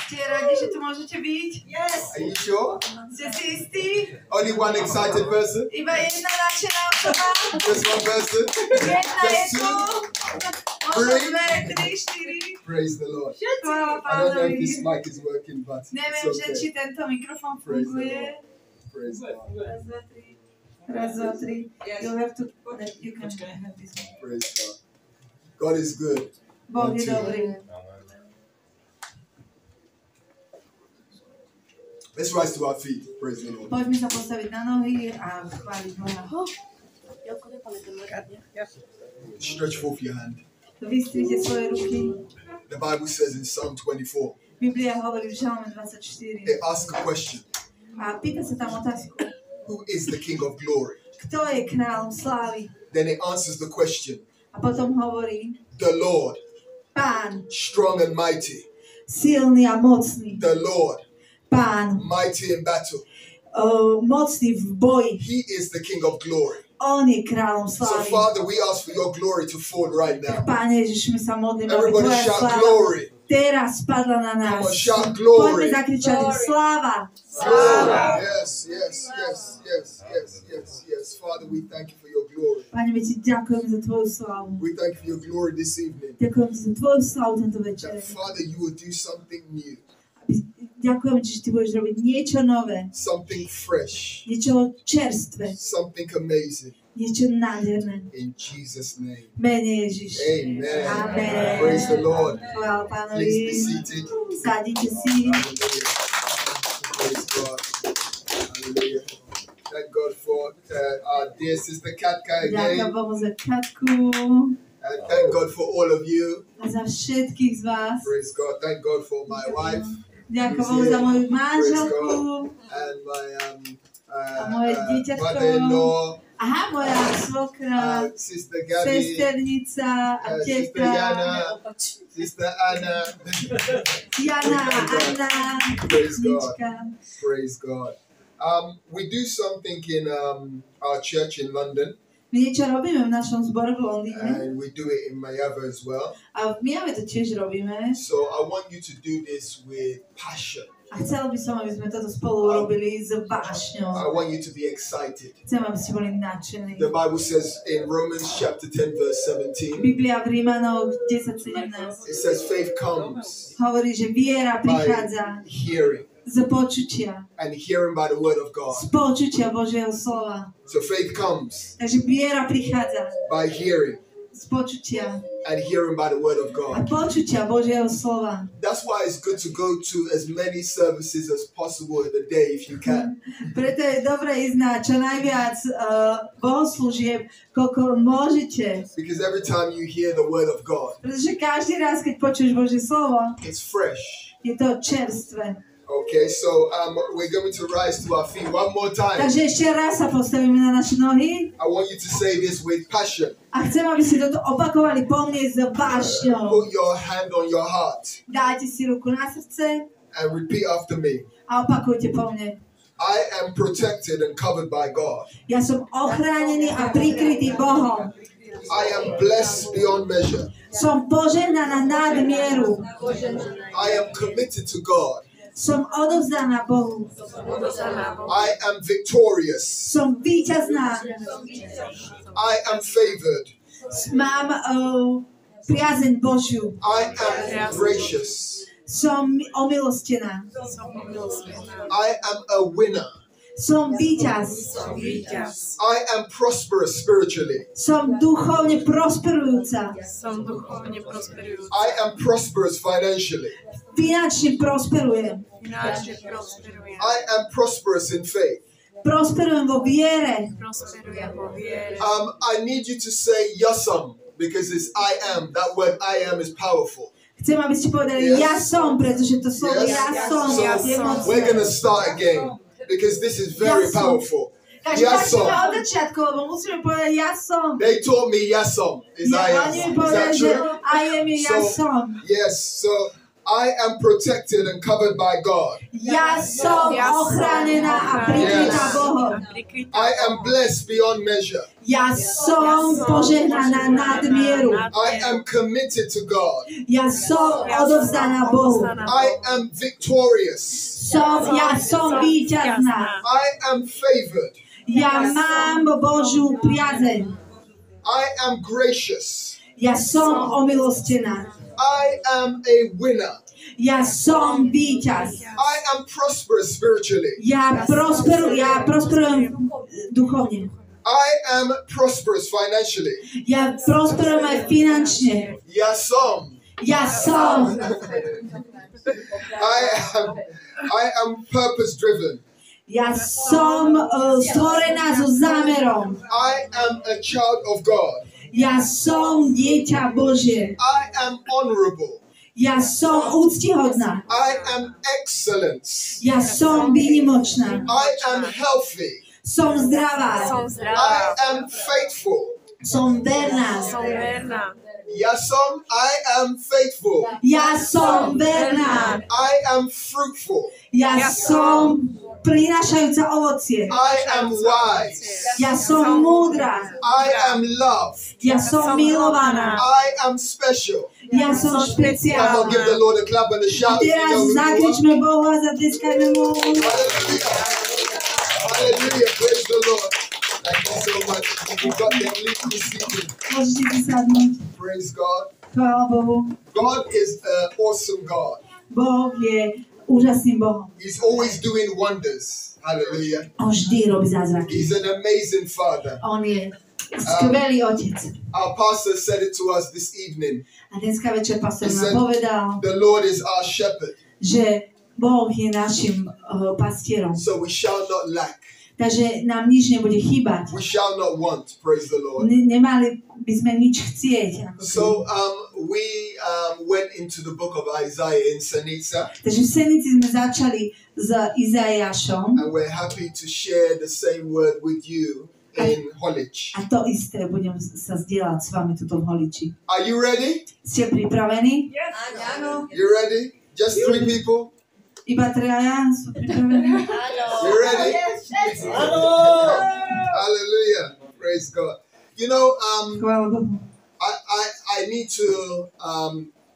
Ste radi, že tu môžete byť? Yes. Are you sure? Ste si istí? Only one excited person? Iba jedna nadšená osoba? Just one person? Jedna je tu? Možno 2, 3, 4? Praise the Lord. Chvála I don't know if Pánovi. this mic is working, but Neviem, it's že či okay. tento mikrofón Praise the funguje. Lord. Praise God. Raz, dva, tri. You have to... You can have this one. Praise God. God is good. Boh je dobrý. Let's rise to our feet. Praise the Lord. Poďme sa postaviť na nohy a chváliť Boha. Stretch forth your hand. Vystrite svoje ruky. The Bible says in Psalm 24, Biblia hovorí v Žalme 24. it asks a question. A pýta sa tam otázku. Who is the King of glory? Kto je kráľom slávy? Then it answers the question. A potom hovorí, The Lord, Pán, strong and mighty. silný a mocný. The Lord, Pán, mighty in battle. mocný v boji. He is the King of glory. On je kráľom So, slávy. Father, we ask for your glory to fall right now. Páne Ježiš, my sa modlíme, aby Everybody tvoja shout sláva glory. teraz spadla na nás. Come on, shout glory. Poďme zakričať sláva. Sláva. Yes, yes, yes, yes, yes, yes, yes. Father, we thank you for your glory. Pane, my ti ďakujeme za tvoju slávu. We thank you for your glory this evening. Ďakujem ti za tvoju slávu tento večer. That, Father, you will do something new, Ďakujem ti, že ty budeš robiť niečo nové, something fresh, niečo čerstvé, something amazing. niečo nádherné. In Jesus' name. Mene Ježiš. Amen. Amen. Praise the Lord. Chvála Pánovi. Please be seated. Sadite si. Hallelujah. Praise God. Hallelujah. Thank God for our dear sister Katka Ďakujem again. Bohu za Katku And thank God for all of you. a za všetkých z vás. Praise God. Thank God for my wife Ďakujem Bohu za moju Praise manželku. and my moje dieťatko. mother-in-law, Aha, moja svokra, Sister Gabby, sesternica a Sister tetka. Jana, Sister Anna. Jana, Anna, Praise God. Nička. Praise God. We do something in our church in London, My niečo robíme v našom zbore v Londýne and we do it in Mayava as well. a v Mijave to tiež robíme. So I want you to do this with passion. A chcela by som, aby sme toto spolu robili s I vášňou. want you to be excited. Chcem, aby ste boli nadšení. The Bible says in Romans chapter 10 verse 17, Biblia v Rímanoch 10:17 it says faith comes hovorí, že viera prichádza by hearing, z počutia. and hearing by the word of God. Z počutia Božieho slova. So faith comes Takže viera prichádza by hearing, z počutia and hearing by the word of a God. počutia Božieho slova. That's why it's good to go to as many services as possible in the day if you can. Preto je dobré ísť na čo najviac bohoslúžieb, koľko môžete. Because every time you hear the word of God, Pretože každý raz, keď počuješ Božie slovo, it's fresh. je to čerstvé. Okay, so we're going to rise to our feet one more time. Takže ešte raz sa postavíme na naše nohy I want you to say this with passion. a chcem, aby ste toto opakovali po mne s vášňou. Put your hand on your heart Dáte si ruku na srdce and repeat after me. a opakujte po mne. I am protected and covered by God. Ja som ochránený a prikrytý Bohom. I am blessed beyond measure. Som požehnaná nad mieru. I am committed to God. Som odovzdaná Bohu. I am victorious. Som víťazná. I am favored. Mám priazeň Božiu. I am gracious. Som omilostená. I am a winner. Som víťaz. I am prosperous spiritually. Som duchovne prosperujúca. I am prosperous financially. Finančne prosperujem. I am prosperous in faith. Prosperujem vo viere. I need you to say yasam because it's I am. That word I am is powerful. Chcem, aby ste povedali ja som, pretože to slovo ja som je So we're mocné. going to start again because this is very powerful. Takže Yasom. začneme od začiatku, lebo musíme povedať ja som. They taught me yasam is I am. Oni mi Is povedali, that že true? I am je ja So- som. Yes. So I am protected and covered by God. Ja som ochránená a prikrytá Bohom. I am blessed beyond measure. Ja som požehnaná nad mieru. I am committed to God. Ja som odovzdaná Bohu. I am victorious. Ja som víťazná. I am favored. Ja mám Božiu priazeň. I am gracious. Ja som omilostená. I am a winner. Ja som víťaz. I am prosperous spiritually. Ja prosperujem duchovne. I am prosperous financially. Ja prosperujem aj finančne. Ja som. Ja som. I am purpose driven. Ja som stvorená so zámerom. I am a child of God. Ja som dieťa Božie. I am honorable. Ja som úctihodná. I am excellence. Ja som výnimočná. I am healthy. Som zdravá. I am faithful. Som verná. Ja som. I am faithful. Ja som verná. I am fruitful. Ja som prinášajúca ovocie. I am wise. Ja som múdra. I am loved. Ja som milovaná. I am special. Ja som Come on, give špeciálna. the Lord a clap and a A shout. If you teraz know who you are. zakričme Bohu a zatleskajme mu. Hallelujah. Hallelujah. Praise the Lord. Thank you so much. You got the lead this evening. Môžete si sadnúť. Praise God. Chvála Bohu. God is an awesome God. Boh je úžasným Bohom. He's always doing wonders. Hallelujah. On vždy robí zázraky. He's an amazing Father. On je skvelý otec. Our pastor said it to us this evening. A dneska večer pastor He nám said, povedal, the Lord is our shepherd, že Boh je našim pastierom. so we shall not lack. Takže nám nič nebude chýbať. We shall not want. Praise the Lord. Nemali by sme nič chcieť. So we went into the book of Isaiah in Sanica, Takže v Senici sme začali s Izaiášom and we're happy to share the same word with you in Holich. a to isté budem sa zdieľať s vami tuto v Holiči. Are you ready? Ste pripravení? You ready? Just 3 people? Iba traja sú pripravení? You ready? Hallelujah. Praise God. You know, Chvála Bohu. I need to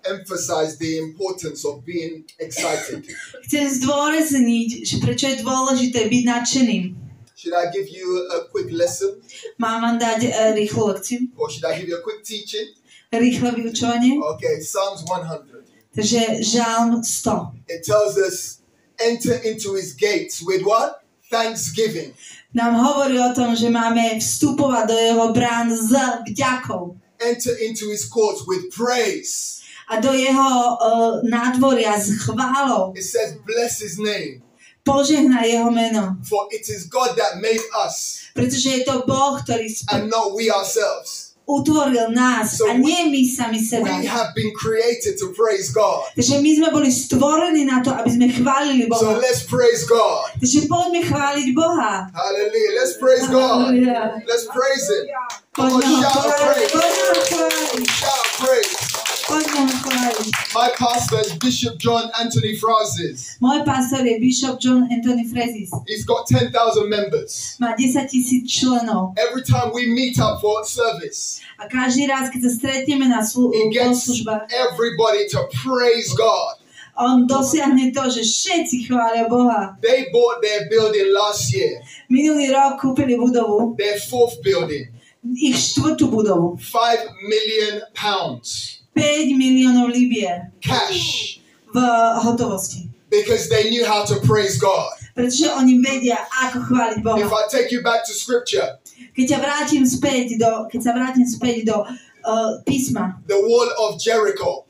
emphasize the importance of being excited. Chcem zdôrazniť, že prečo je dôležité byť nadšeným. Should I give you a quick lesson? Mám vám dať rýchlu lekciu? Or should I give you a quick teaching? Rýchle vyučovanie? Okay, Psalms 100. Takže Žalm 100. It tells us, enter into his gates with what? Thanksgiving. Nám hovorí o tom, že máme vstupovať do jeho brán s vďakou Enter into his courts with praise. a do jeho nádvoria s chválou. It says, bless his name. Požehnaj jeho meno. For it is God that made us Pretože je to Boh, ktorý and not we ourselves. utvoril nás a nie my sami seba. We have been created to praise God. Takže my sme boli stvorení na to, aby sme chválili So Boha. let's praise God. Takže poďme chváliť Boha. Hallelujah. Let's praise God. Halleluja. Let's praise him. Come Poďme on, ho shout chváliť. praise. Poďme ho chváliť. Shout praise. Poďme ho chváliť. My pastor is Bishop John Anthony Francis. Môj pastor je Bishop John Anthony Francis. He's got 10,000 members. Má 10,000 členov. Every time we meet up for service, A každý raz, keď sa stretneme na he gets službách, everybody to praise God. on dosiahne to, že všetci chvália Boha. They bought their building last year, Minulý rok kúpili budovu, their 4th building, ich 4. budovu. £5 million 5 miliónov libier cash, v hotovosti. because they knew how to praise God. Pretože oni vedia, ako chváliť Boha. If I take you back to scripture, Keď sa vrátim späť do písma, the wall of Jericho,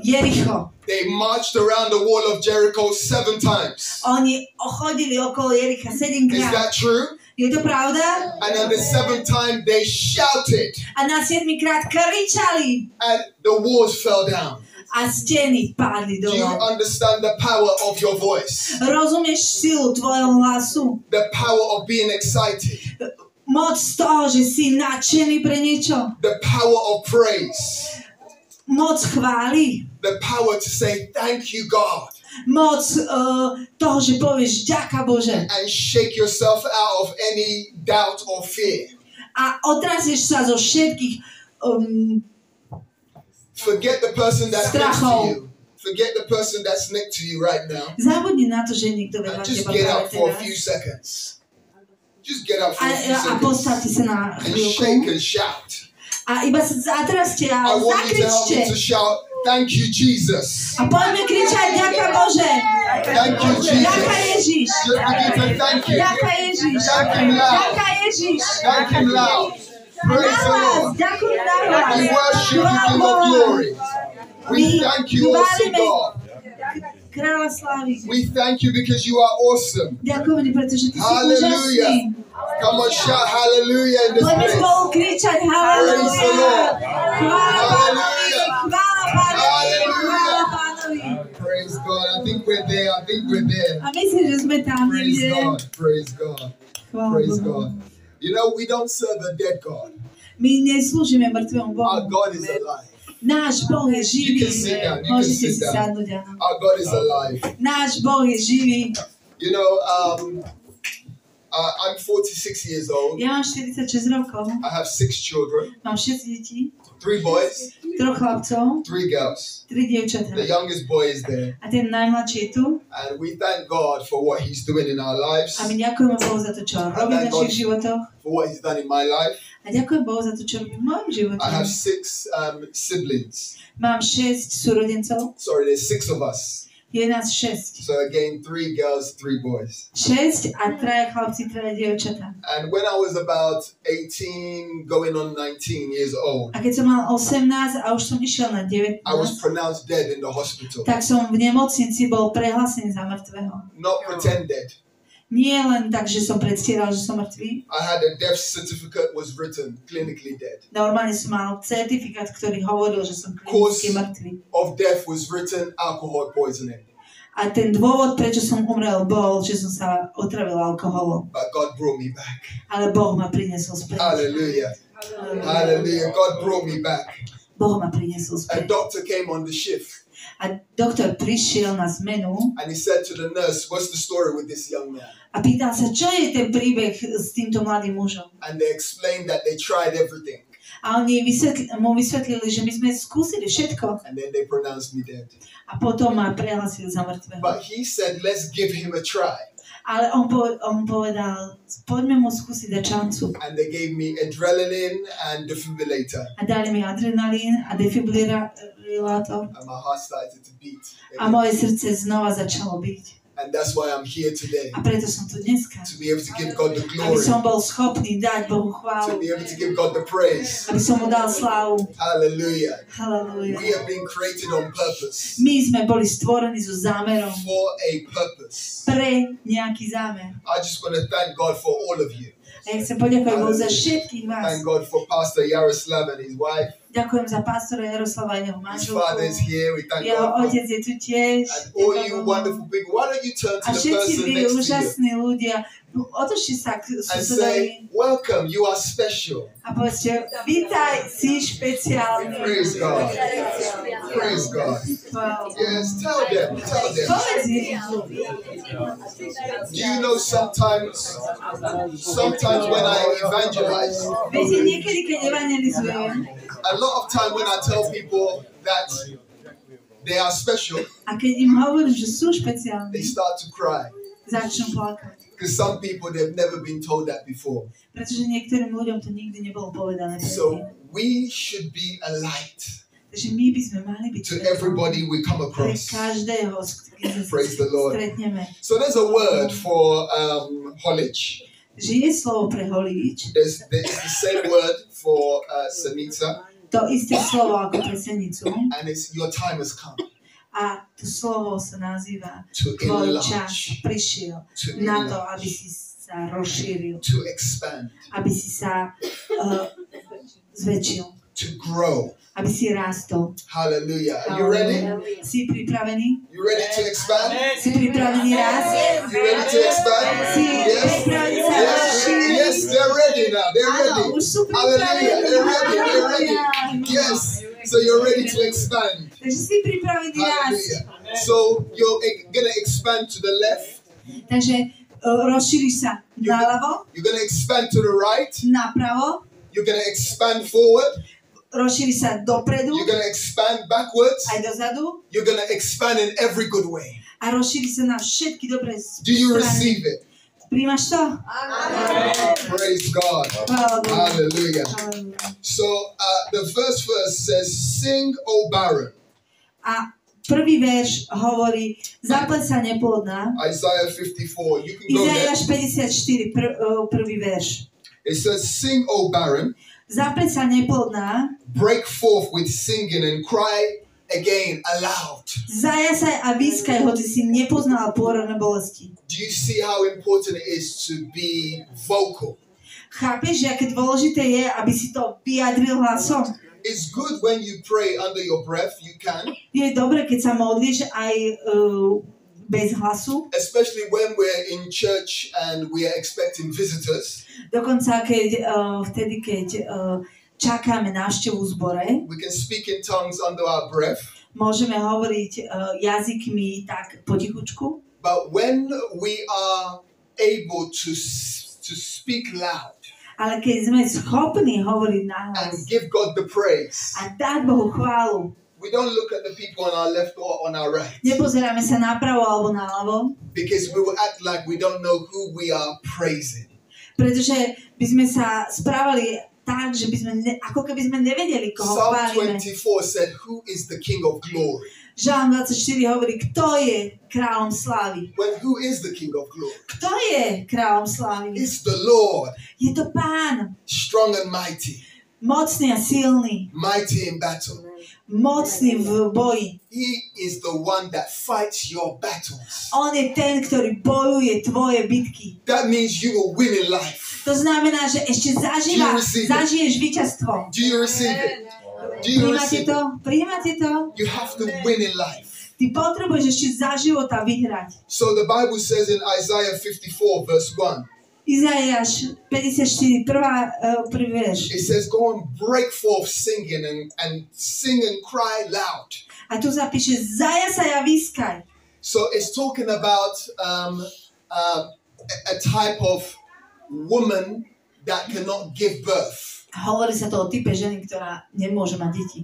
Jericho. they marched around the wall of Jericho 7 times. Oni chodili okolo Jericha 7 Is krát. that true? Je to pravda? And on the 7th time they shouted A na 7 krát kričali and the walls fell down. a steny padli Do you dole. understand the power of your voice? Rozumieš silu tvojho hlasu? The power of being excited. Moc z toho, že si nadšený pre niečo? The power of praise. moc chvály, the power to say thank you, God, moc toho, že povieš ďaká Bože and shake yourself out of any doubt or fear. a otrazieš sa zo všetkých Forget the person that's next to strachov. you. Forget the person that's next to you right now. Zabudni na to, že niekto And vedľa just teba get práve up for a teraz. few seconds. Just get up for a few A postavte seconds. sa na And shake chvíľku and shout. a iba sa zatrazte a I want you to help me to zakričte. shout, thank you, Jesus. A poďme kričať, ďaká Bože. Thank you, Ďaká Jesus. Ježiš. Just begin to thank you. Ďaká Ježiš. Thank him loud. Ďaká Ježiš. Thank him loud. Praise the Lord. Ďakujem na vás. We worship the King of Glory. We thank you, awesome God. Kráľa slávy. We thank you because you are awesome. Ďakujem, pretože ty si Hallelujah. úžasný. Come on, shout hallelujah in this Poďme place. spolu kričať Praise the halleluja. Lord. Chvála Pánovi. Chvála Pánovi. Hallelujah. Chvála Pánovi. Praise God. I think we're there. I think we're there. A myslím, že sme tam Praise niekde. God. Praise God. Chvála Praise Bohu. God. You know, we don't serve a dead God. My neslúžime mŕtvemu Our Bohu. God is alive. Náš Boh je živý. You can sit down, you can Môžete sit si down. sadnúť, áno. Our God is alive. Náš Boh je živý. You know, I'm 46 years old. Ja mám 46 rokov. I have 6 children, Mám 6 detí, 3 boys, 3 chlapcov, 3 girls. 3 dievčatá. The youngest boy is there. A ten najmladší je tu. And we thank God for what He's doing in our lives, A my ďakujeme Bohu za to, čo robí v našich životoch. for what He's done in my life. A ďakujem Bohu za to, čo robí v mojom živote. I have 6 siblings. Mám 6 súrodencov. Sorry, there's 6 of us. Je nás 6. So again, 3 girls, 3 boys. 6 a 3 chlapci, 3 dievčatá. And when I was about 18, going on 19 years old, A keď som mal 18 a už som išiel na 19, I was pronounced dead in the hospital. tak som v nemocnici bol prehlásený za mŕtvého. Not pretend dead. Nie len tak, že som predstieral, že som mŕtvý. I had a death certificate was written, clinically dead. Normálne som mal certifikát, ktorý hovoril, že som Cause klinicky mŕtvý. of death was written, alcohol poisoning. A ten dôvod, prečo som umrel, bol, že som sa otravil alkoholom. But God brought me back. Ale Boh ma priniesol späť. Hallelujah. Hallelujah. God brought me back. Boh ma priniesol A späť. doctor came on the shift A doktor prišiel na zmenu and he said to the nurse, what's the story with this young man? a pýtal sa, čo je ten príbeh s týmto mladým mužom. And they explained that they tried everything A oni mu vysvetlili, že my sme skúsili všetko. and then they pronounced me dead. A potom ma prehlasili za mŕtvého. But he said, let's give him a try. Ale on povedal, poďme mu skúsiť dať šancu. And they gave me adrenaline and defibrillator. A dali mi adrenalín a defibrilátor. And my heart started to beat A again. moje srdce znova začalo byť. And that's why I'm here today, A preto som tu dneska. to be able to give God the Aby glory, som bol schopný dať Bohu to chválu. be able to give God the praise. Aby som mu dal slávu. Hallelujah. Halelúja. We have been created on purpose, My sme boli stvorení so zámerom. for a purpose. Pre nejaký zámer. I just want to thank God for all of you. A ja chcem poďakovať Bohu za všetkých vás. Thank God for Pastor Yaroslav and his wife. Ďakujem za pastora Jaroslava a jeho His father is manželku. here. We thank Jeho God for otec je tu tiež. and all you wonderful people. Why don't you turn A to the všetci person vy next to you úžasní ľudia, otočte sa k and susedovi say, welcome, you are special. a povedzte, vítaj, si špeciálny. Praise God. Praise God. Wow. Yes, tell them. Povedz im. Do you know sometimes when I evangelize, Viete, niekedy, keď evangelizujem, a lot of time when I tell people that they are special, a keď im hovorím, že sú špeciálni, they start to cry. začnú plakať. Because some people, they've never been told that before. Pretože niektorým ľuďom to nikdy nebolo povedané So predtým. we should be a light Takže my by sme mali byť to svetlom everybody we come pre across. každého, s ktorým sa Praise the Lord. stretneme. So there's a word for Holich. Že je slovo pre holíč, There's the same word for Sanica, to isté slovo ako pre senicu. and it's your time has come A to slovo sa nazýva to tvoj čas enlarge, prišiel to na to, aby enlarge, si sa rozšíril, to expand, aby si sa zväčšil, to grow. aby si rástol. Hallelujah. Are you ready? Si pripravený? You ready to expand? Si pripravený rásť? You ready to expand? Si Yes. pripravený sa Yes. rozšíriť? Yes, they're ready now. They're Áno, ready. už sú Hallelujah. pripravení. They're ready. They're ready. Halleluja. Yes. So you're ready to expand. Takže si pripravený rásť. Hallelujah. So you're going to expand to the left. Takže rozšíriš sa naľavo, You're going to expand to the right. napravo, You're going to expand forward. rozšíriš sa dopredu, You're going to expand backwards. aj dozadu You're going to expand in every good way. a rozšíriš sa na všetky dobré Do you strany. receive it? Príjmaš to? Praise God. Chvála Bohu. Hallelujah. Halleluja. So the first verse says, "Sing, O barren." A prvý verš hovorí, zapleť sa neplodná. Isaiah 54. You can go there. Izaiáš 54, prvý verš. It says, "Sing, O barren, Zapleť sa neplodná, break forth with singing and cry again aloud." zajasaj a výskaj, hoci si nepoznala pôrodné bolesti. Do you see how important it is to be vocal? Chápeš, že aké dôležité je, aby si to vyjadril hlasom? It's good when you pray under your breath. You can, Je dobre, keď sa modlíš aj bez hlasu. especially when we're in church and we are expecting visitors. Dokonca vtedy, keď čakáme návštevu v zbore, We can speak in tongues under our breath. môžeme hovoriť jazykmi tak potichučku. But when we are able to speak loud Ale keď sme schopní hovoriť and nahlas give God the praise, a dať Bohu chválu, we don't look at the people on our left or on our right, nepozeráme sa napravo alebo naľavo, because we will act like we don't know who we are praising. pretože by sme sa správali tak, že by sme ako keby sme nevedeli, koho Psalm chválime. 24 said, "Who is the King of glory?" Žalm 24 hovorí, kto je kráľom slávy. When who is the King of glory? Kto je kráľom slávy? It's the Lord, Je to Pán, strong and mighty, mocný a silný, mighty in battle. mocný v boji. He is the one that fights your battles. On je ten, ktorý bojuje tvoje bitky. That means you will win in life. To znamená, že ešte zažiješ víťazstvo. Do you receive it? Do you Príjmate receive to? it? Príjmate to? You have to win in life. Ty potrebuješ ešte za života vyhrať. So the Bible says in Isaiah 54 verse 1, Izaiáš 54, prvý verš. it says, "Go and break forth singing and sing and cry loud." A tu zapíše, zajasaj a výskaj. So it's talking about a type of woman that cannot give birth. Hovorí sa to o type ženy, ktorá nemôže mať deti.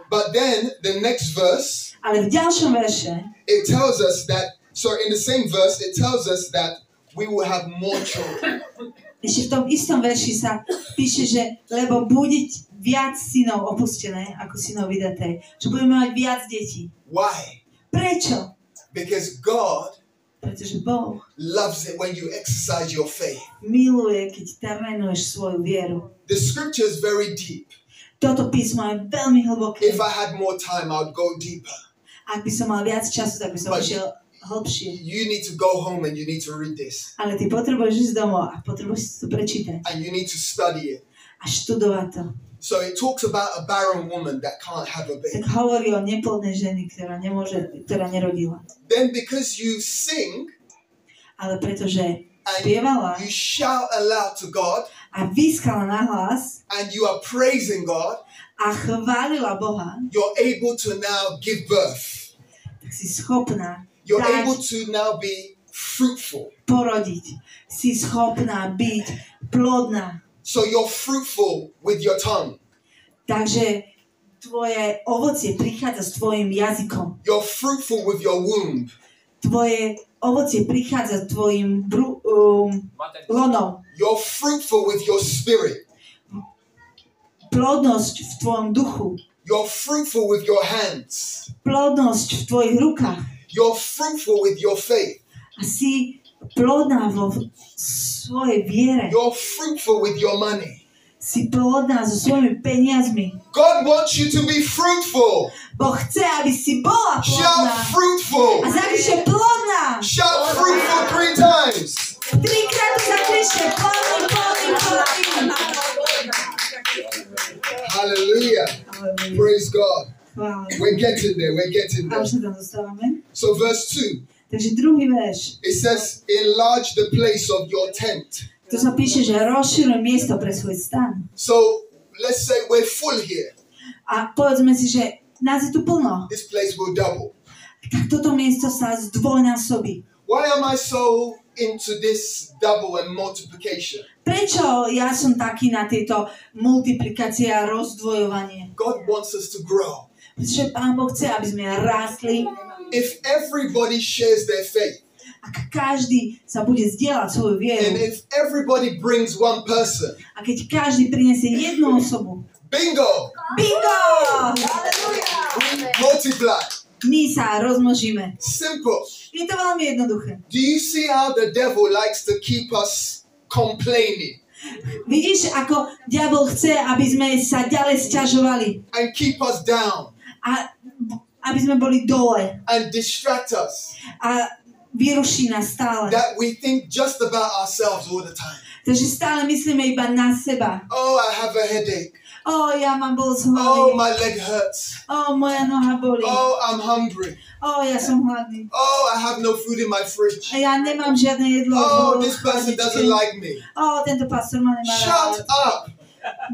But then the next verse, Ale v ďalšom verše, it tells us that, in the same verse, it tells us that we will have more children. ešte v tom istom verši sa píše, že lebo bude viac synov opustené ako synov vydaté. Že budeme mať viac detí. Why? Prečo? Because God Pretože Boh loves it when you exercise your faith. miluje, keď trénuješ svoju vieru. The scripture is very deep. Toto písmo je veľmi hlboké. If I had more time, I would go deeper. Ak by som mal viac času, tak by som But išiel hlbšie. you need to go home and you need to read this. Ale ty potrebuješ ísť domov a potrebuješ si to prečítať And you need to study it. a študovať to. So it talks about a barren woman that can't have a Tak baby. hovorí o neplodnej ženy, ktorá nerodila. Then because you sing Ale pretože and spievala you shout aloud to God a vyskala nahlas and you are praising God, a chválila Boha, you're able to now give birth. tak si schopná You're dať, able to now be fruitful. porodiť. Si schopná byť plodná. So you're fruitful with your tongue. Takže tvoje ovocie prichádza s tvojim jazykom. You're fruitful with your womb. Tvoje ovocie prichádza s tvojim lonom. You're fruitful with your spirit. Plodnosť v tvojom duchu. You're fruitful with your hands. Plodnosť v tvojich rukách. You're fruitful with your faith. A si plodná vo svojej viere. You're fruitful with your money. Si plodná so svojimi peniazmi. God wants you to be fruitful. Boh chce, aby si bola plodná. Shout fruitful. A zapíše plodná. Shout fruitful 3 times. 3-krát to zapíše plodný. Hallelujah. Praise God. Chvála. We're getting there. A už sa tam dostávame. So verse 2, Takže druhý verš. it says, enlarge the place of your tent. Tu sa píše, že rozširuj miesto pre svoj stan. So let's say we're full here. A povedzme si, že nás je tu plno. This place will double. Tak toto miesto sa zdvojnásobí. Why am I so into this double and multiplication? Prečo ja som taký na tieto multiplikácie a rozdvojovanie? God wants us to grow. Pretože Pán Boh chce, aby sme rástli. If everybody shares their faith, Ak každý sa bude zdieľať svoju and vieru, if everybody brings one person, a keď každý prinesie jednu osobu, bingo! bingo! Multiply. My sa rozmnožíme. Simple. Je to veľmi jednoduché. Do you see how the devil likes to keep us complaining Vidíš, ako diabol chce, aby sme sa ďalej sťažovali and keep us down a aby sme boli dole and distract us? a vyruší nás stále. That we think just about ourselves all the time. Takže stále myslíme iba na seba. Oh, I have a headache. Ja mám bolesť Oh, hlavy. my leg hurts. Moja noha bolí. Oh, I'm hungry. Ja som hladný. Oh, I have no food in my fridge. A ja nemám žiadne jedlo. Oh, v this person chladničke. doesn't like me. Tento pastor ma nemá Shut rád. up.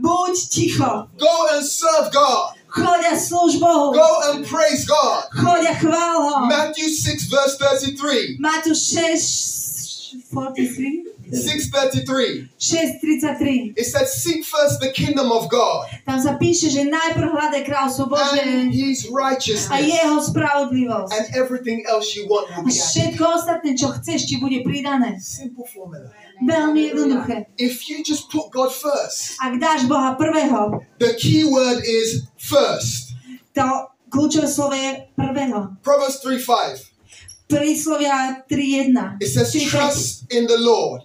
Buď ticho. Go and serve God. Choď a slúž Bohu. Go and praise God. Choď a chvál ho. Matthew 6 verse 33. Matúš 6:33. 6:33. 6:33. It says, seek first the kingdom of God Tam sa píše, že najprv hľadaj kráľovstvo Bože and his a righteousness, jeho spravodlivosť. and everything else you want A will be added. všetko ostatné, čo chceš, ti bude pridané. Simple formula. Veľmi jednoduché. If you just put God first, Ak dáš Boha prvého, the key word is first. to kľúčové slovo je prvého. Proverbs 3:5. Príslovia 3:1. It says, trust in the Lord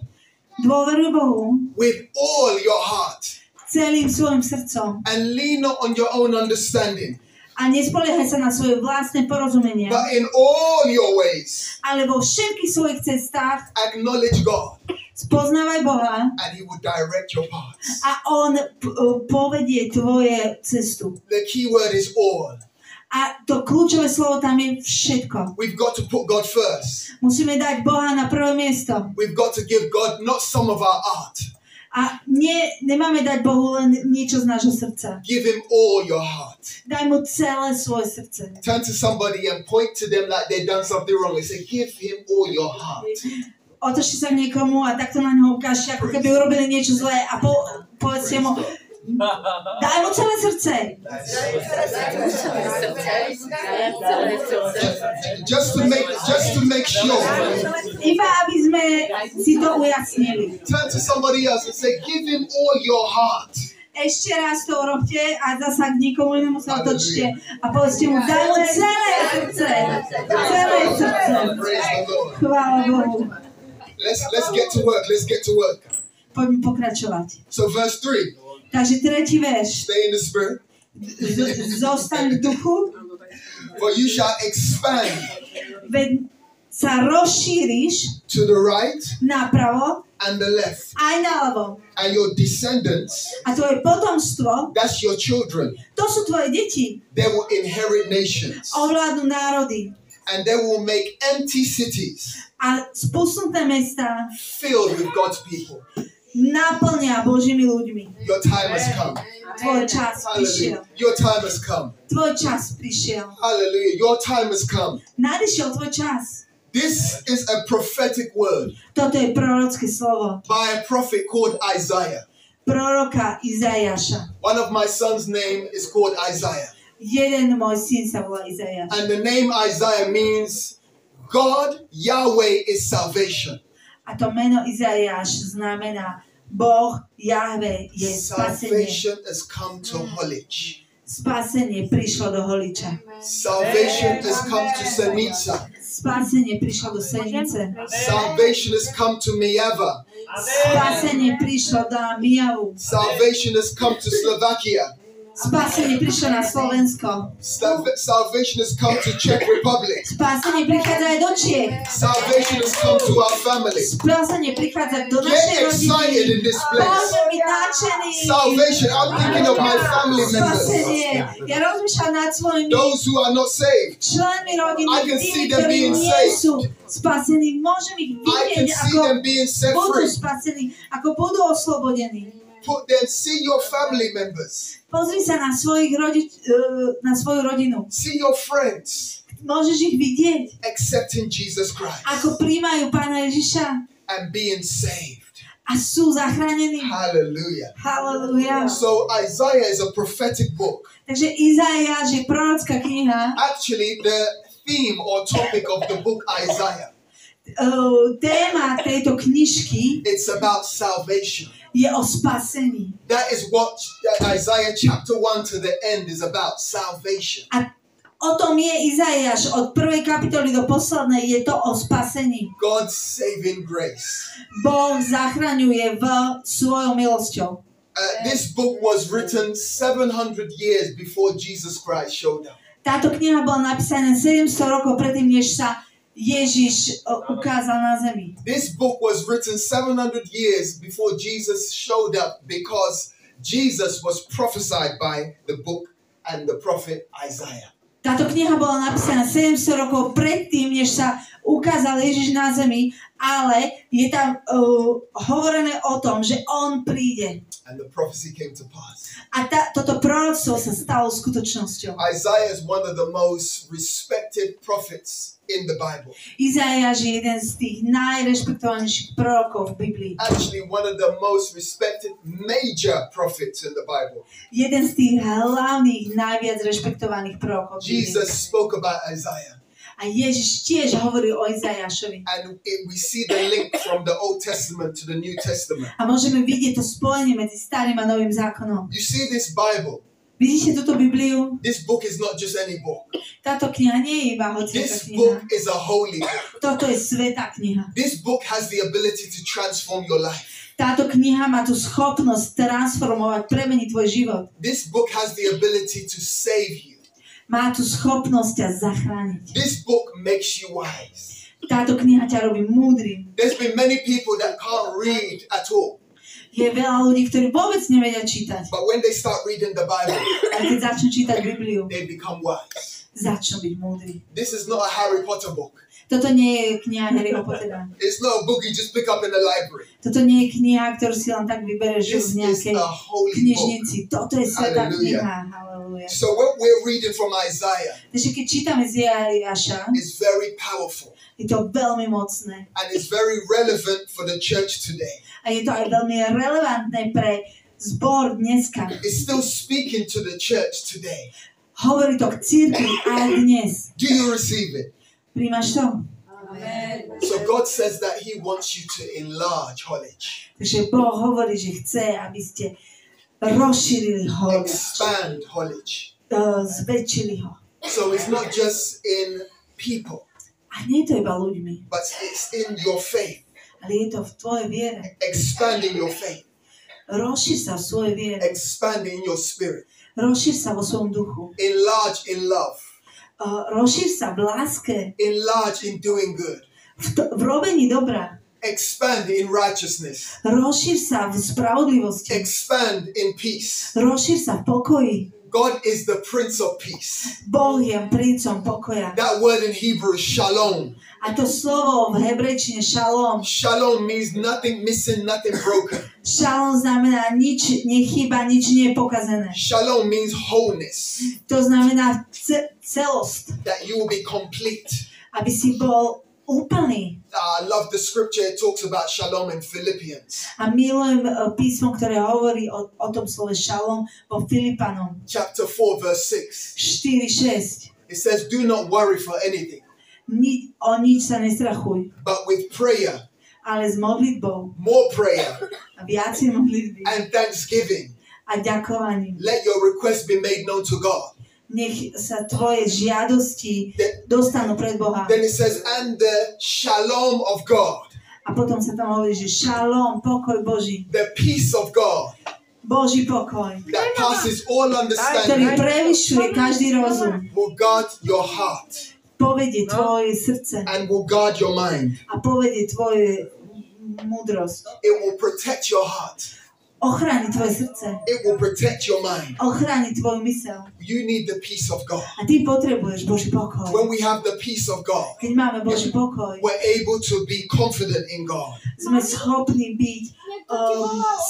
Dôveruj Bohu with all your heart celým svojim srdcom and lean not on your own understanding, a nespoliehaj sa na svoje vlastné porozumenie, but in all your ways ale vo všetkých svojich cestách acknowledge God, spoznávaj Boha and he will direct your paths. a on povedie tvoje cestu. The key word is all. A to kľúčové slovo tam je všetko. We've got to put God first. Musíme dať Boha na prvé miesto. We've got to give God not some of our art. A nemáme dať Bohu len niečo z nášho srdca. Give him all your heart. Daj mu celé svoje srdce. Turn to somebody and point to them like they've done something wrong and say, give him all your heart. Otočte sa k niekomu a takto na neho ukážte, ako keby urobili niečo zlé a povedzte mu, daj mu celé srdce. Just to make sure. Iba aby sme si to ujasnili. Turn to somebody else and say, give him all your heart. Ešte raz to urobte a zasa k nikomu inému sa otočte a povedzte mu, daj mu celé srdce. Celé srdce. Praise the Lord. Chvála Bohu. Let's get to work. Let's get to work. Poďme pokračovať. So verse 3. Takže tretí verš. Stay in the spirit. Zostaň v duchu, For you shall expand veď sa rozšíriš to the right napravo and the left. aj naľavo. And your descendants, A tvoje potomstvo, that's your children, to sú tvoje deti, they will inherit nations. ovládnu národy And they will make empty cities a spustnuté mesta filled with God's people. naplnia Božími ľuďmi. Your time has come. Tvoj čas prišiel. Hallelujah. Your time has come. Tvoj čas prišiel. Hallelujah. Your time has come. Nadišiel tvoj čas. This is a prophetic word Toto je prorocké slovo. by a prophet called Isaiah. Proroka Izaiáša. One of my son's name is called Isaiah. Jeden môj syn sa volá Izaiáš. And the name Isaiah means God, Yahweh is salvation. A to meno Izaiáš znamená Boh, Jahve je spasenie. Salvation has come to Holich. Spasenie prišlo do Holiča. Salvation has come to Senica. Spasenie prišlo do Senice. Salvation has come to Mijava. Spasenie prišlo do Mijavu. Salvation has come to Slovakia. Spasenie prišlo na Slovensko. Salvation has come to Czech Republic. Spasenie prichádza aj do Čiech. Salvation has come to our family. Spasenie prichádza do Get našej excited rodiny. in this place. Poďme byť nadšení. Salvation, I'm thinking of my family members. Spasenie. Ja rozmýšľam nad svojimi Those who are not saved. členmi rodiny, I can see tými, them ktorí being nie saved. sú spasení. Môžem ich I can vidieť, see ako them being set budú free. spasení, ako budú oslobodení. See your family members. Pozri sa na na svoju rodinu. See your friends. Môžeš ich vidieť, Accepting Jesus Christ. ako prijímajú Pána Ježiša And being saved. a sú zachránení. Hallelujah. Halelujá. So Isaiah is a prophetic book. Takže Izaiáš je prorocká kniha. Actually, the theme or topic of the book Isaiah, Téma tejto knižky it's about salvation. je o spasení. That is what Isaiah chapter 1 to the end is about, salvation. A o tom je Izaiáš od prvej kapitoly do poslednej, je to o spasení. God's saving grace. Boh zachraňuje svojou milosťou. This book was written 700 years before Jesus Christ showed up. Táto kniha bola napísaná 700 rokov predtým, než sa Ježiš ukázal na zemi. This book was written 700 years before Jesus showed up because Jesus was prophesied by the book and the prophet Isaiah. Táto kniha bola napísaná 700 rokov predtým, než sa ukázal Ježiš na zemi, ale je tam hovorené o tom, že on príde. And the prophecy came to pass. A toto proroctvo sa stalo skutočnosťou. Isaiah is one of the most respected prophets in the Bible. Izaiáš je jeden z tých najrešpektovanejších prorokov v Biblii. Actually, one of the most respected major prophets in the Bible. Jeden z tých hlavných, najviac rešpektovaných prorokov v Biblii. Jesus spoke about Isaiah. A Ježiš tiež hovoril o Izaiášovi. And we see the link from the Old Testament to the New Testament. A môžeme vidieť to spojenie medzi starým a novým zákonom. You see this Bible. Vidíte túto Bibliu? This book is not just any book. Táto kniha nie je iba hociaká This kniha. book is a holy book. Toto je svätá kniha. This book has the ability to transform your life. Táto kniha má tú schopnosť transformovať, premeniť tvoj život. This book has the ability to save you. Má tú schopnosť ťa zachrániť. This book makes you wise. Táto kniha ťa robí múdrym. There's been many people that can't read at all. Je veľa ľudí, ktorí vôbec nevedia čítať. But when they start reading the Bible, Ale keď začnú čítať Bibliu, they become wise. začnú byť múdri. This is not a Harry Potter book. Toto nie je kniha Harryho Pottera. It's not a book you just pick up in the library. Toto nie je kniha, ktorú si len tak vybereš This v nejakej is a holy knižnici. Toto je svätá Hallelujah. kniha. Halleluja. So what we're reading from Isaiah Takže keď čítame z Izaiáša, is very powerful je to veľmi mocné. and it's very relevant for the church today. A je to aj veľmi relevantné pre zbor dneska. It's still speaking to the church today. Hovorí to k cirkvi aj dnes. Do you receive it? Príjmaš to? So God says that He wants you to enlarge Holich, Takže Boh hovorí, že chce, aby ste rozšírili ho, expand Holich. zväčšili ho. So it's not just in people, A nie je to iba ľuďmi, but it's in your faith. ale je to v tvojej viere. Expand in your faith. Rozšír sa v svojej viere. Expand in your spirit. Rozšír sa vo svojom duchu. Enlarge in love. Rozšír sa v láske, Enlarge in doing good. v robení dobra. Expand in righteousness. Rozšír sa v spravodlivosti. Expand in peace. Rozšír sa v pokoji. God is the Prince of Peace. Boh je princom pokoja. That word in Hebrew is shalom. A to slovo v hebrejčine šalom. Shalom means nothing missing, nothing broken. Šalom znamená nič nechýba, nič nie je pokazené. Shalom means wholeness, To znamená celost. that you will be complete. Aby si bol úplný. I love the scripture. It talks about shalom in Philippians. A milujem písmo, ktoré hovorí o tom slove šalom vo Filipanom. Chapter 4, verse 6. 4:6. It says, do not worry for anything, O nič sa nestrachuj, but with prayer, ale s modlitbou more prayer, a viacej modlitby and thanksgiving, a ďakovaním. let your requests be made known to God. Nech sa tvoje žiadosti dostanú pred Boha. Then it says, and the shalom of God, A potom sa tam hovorí, že šalom, pokoj Boží. the peace of God Boží pokoj, that passes all ktorý understanding, prevyšuje každý rozum. will guard your heart Povedie tvoje srdce and will guard your mind. a povedie tvoje múdrosť. It will protect your heart. Ochráni tvoje srdce, It will protect your mind. ochráni tvoju myseľ. You need the peace of God. A ty potrebuješ Boží pokoj. When we have the peace of God, Keď máme Boží pokoj, we're able to be confident in God. sme schopní byť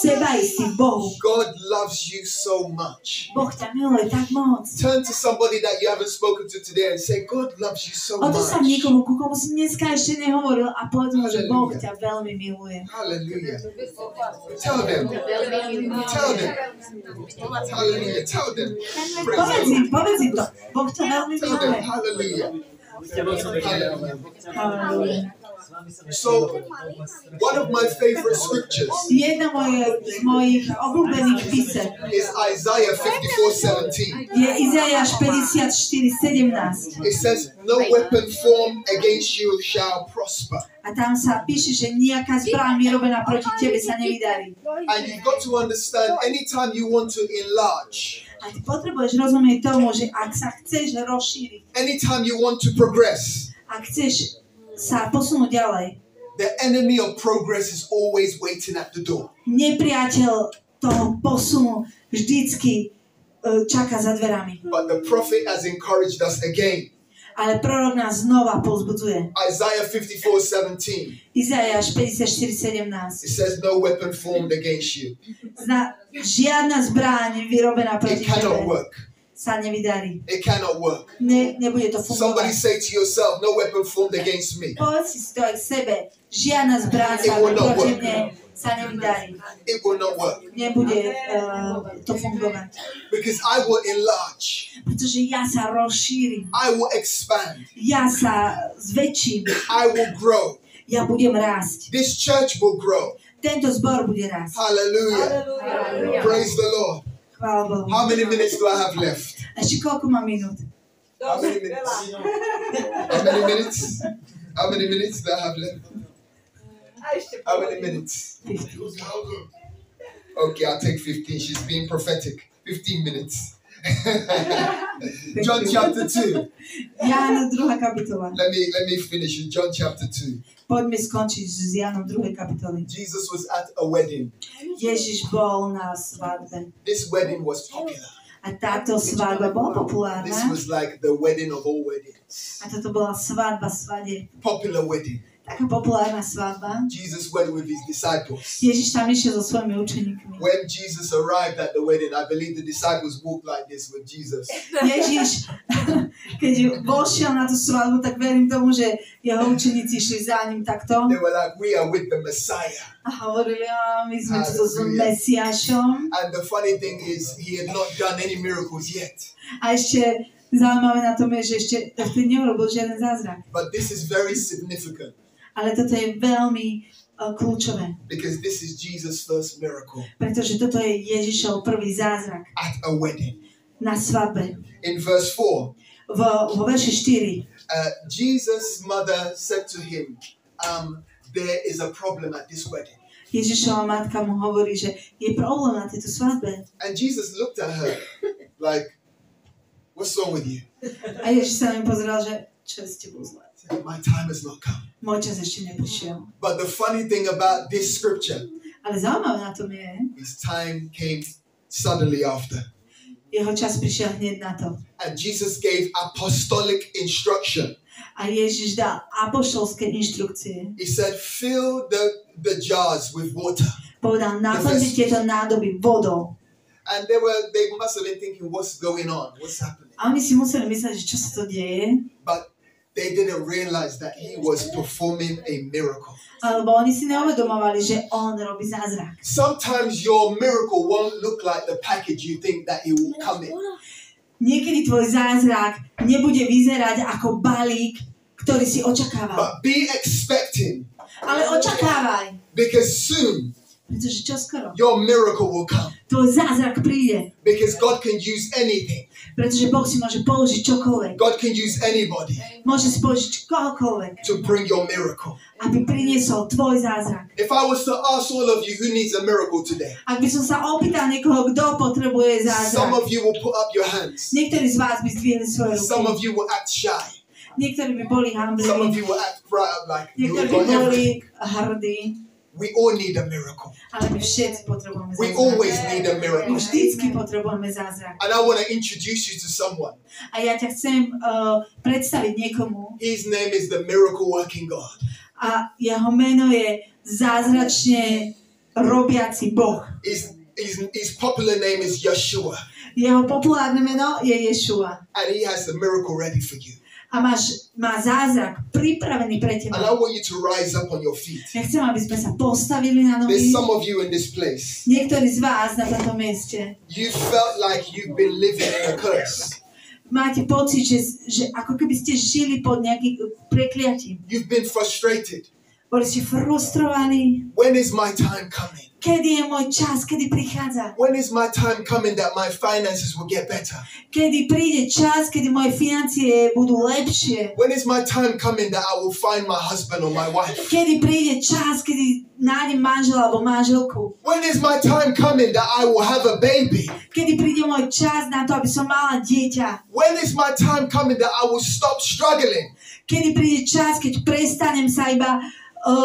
sebaistí v Bohu. God loves you so much. Boh ťa miluje tak moc. Turn to somebody that you haven't spoken to today and say, God loves you so O to sa much. niekomu, ku komu si dneska ešte nehovoril a povedz mu, že Boh ťa veľmi miluje. Hallelujah. Tell them. Tell them. Hallelujah. Tell them. Povedz im to. Boh ťa veľmi Tell them. miluje. Hallelujah. Halleluja. So, one of my favorite scriptures Jedna z mojich obľúbených písem is Isaiah 54:17. je Izaiáš 54:17. It says, no weapon formed against you shall prosper. A tam sa píše, že nejaká zbraň vyrobená proti tebe sa nevydarí. And you've got to understand, anytime you want to enlarge, A ty potrebuješ rozumieť tomu, že ak sa chceš rozšíriť, anytime you want to progress, ak chceš sa posunúť ďalej, the enemy of progress is always waiting at the door. nepriateľ toho posunu vždycky čaká za dverami. But the prophet has encouraged us again. Ale prorok nás znova povzbudzuje. Isaiah 54:17. Izaiáš 54:17. It says, no weapon formed against you. Žiadna zbraň vyrobená It proti cannot tebe work. sa nevydarí. It cannot work. Nebude to Somebody fungovať. say to yourself, no weapon formed against me. Povedz si to aj k sebe. Žiadna zbraň sa It will not proti work. mne sa nevydarí. It will not work. Nebude to fungovať. Because I will enlarge. Pretože ja sa rozšírim. I will expand. Ja sa zväčším. I will grow. Ja budem rásť. This church will grow. Tento zbor bude rásť. Hallelujah. Praise the Lord. Chvála Bohu. How many minutes do I have left? Ešte koľko mám minút? How many minutes? How many minutes? How many minutes do I have left? How many minutes? Okay, I'll take 15. She's being prophetic. 15 minutes. John chapter 2. Ján 2. kapitola. Let me finish in John chapter 2. Poďme skončiť s Jánom 2. kapitoly. Jesus was at a wedding. Ježiš bol na svadbe. This wedding was popular. A táto svadba bola This populárna. was like the wedding of all weddings. A toto bola svadba svadie. Popular wedding. Taká populárna svadba. Jesus went with his disciples. Ježiš tam išiel so svojimi učeníkmi. When Jesus arrived at the wedding, I believe the disciples walked like this with Jesus. Ježiš, keď vošiel na tú svadbu, tak verím tomu, že jeho učeníci išli za ním takto. They were like, we are with the Messiah. A hovorili, my sme tu s Hallelujah. Mesiášom. And the funny thing is, he had not done any miracles yet. A ešte zaujímavé na tom je, že ešte vtedy neurobil žiaden zázrak. But this is very significant Ale toto je veľmi kľúčové. because this is Jesus' first miracle Pretože toto je Ježišov prvý zázrak at a wedding. na svadbe. In verse 4, Vo verši 4 Jesus' mother said to him, there is a problem at this wedding. Ježišova matka mu hovorí, že je problém na tejto svadbe. And Jesus looked at her like, what's wrong with you? A Ježiš sa na ňu pozeral, že čo je s tebou zlé? My time has not come. Môj čas ešte neprišiel. But the funny thing about this scripture, Ale zaujímavé na tom je, his time came suddenly after. jeho čas prišiel hneď na to. And Jesus gave apostolic instruction. A Ježiš dal apoštolské inštrukcie. He said, fill the jars with water. Povedal, naplňte tieto nádoby vodou. And they must have been thinking, what's going on? What's happening? A oni si museli mysleť, že čo sa to deje. But they didn't realize that he was performing a miracle. Alebo oni si neuvedomovali, že on robí zázrak. Sometimes your miracle won't look like the package you think that it will come in. Niekedy tvoj zázrak nebude vyzerať ako balík, ktorý si očakával. But be expecting, Ale očakávaj, because soon pretože čoskoro your miracle will come. tvoj zázrak príde. Because God can use anything. Pretože Boh si môže použiť čokoľvek. God can use anybody Môže si použiť kohokoľvek, to bring your miracle. aby priniesol tvoj zázrak. If I was to ask all of you who needs a miracle today, Ak by som sa opýtal niekoho, kto potrebuje some zázrak, of you will put up your hands. niektorí z vás by zdvihli svoje Some ruky. of you will act shy. Niektorí by boli Some of hamblí. you will act proud like you Niektorí have by got boli everything. hrdí. We all need a miracle. Ale my všetci potrebujeme We zázrak. always need a miracle. Vždycky potrebujeme zázrak. And I want to introduce you to someone. A ja ťa chcem predstaviť niekomu. His name is the miracle working God. A jeho meno je zázračne robiaci Boh. His popular name is Yeshua. Jeho populárne meno je Ješua. And he has the miracle ready for you. A má zázrak pripravený pre And I teba. want you to rise up on your feet. Ja chcem, aby sme sa postavili na There's nohy. some of you in this place. Niektorí z vás na tomto mieste You felt like you've been living in a curse. máte pocit, že ako keby ste žili pod nejakým prekliatím. You've been frustrated. Boli ste frustrovaní. When is my time coming? Kedy je môj čas? Kedy prichádza? When is my time coming that my finances will get better? Kedy príde čas, kedy moje financie budú lepšie? When is my time coming that I will find my husband or my wife? Kedy príde čas, kedy nájdem manžela alebo manželku? When is my time coming that I will have a baby? Kedy príde môj čas na to, aby som mala dieťa? When is my time coming that I will stop struggling? Kedy príde čas, keď prestanem sa iba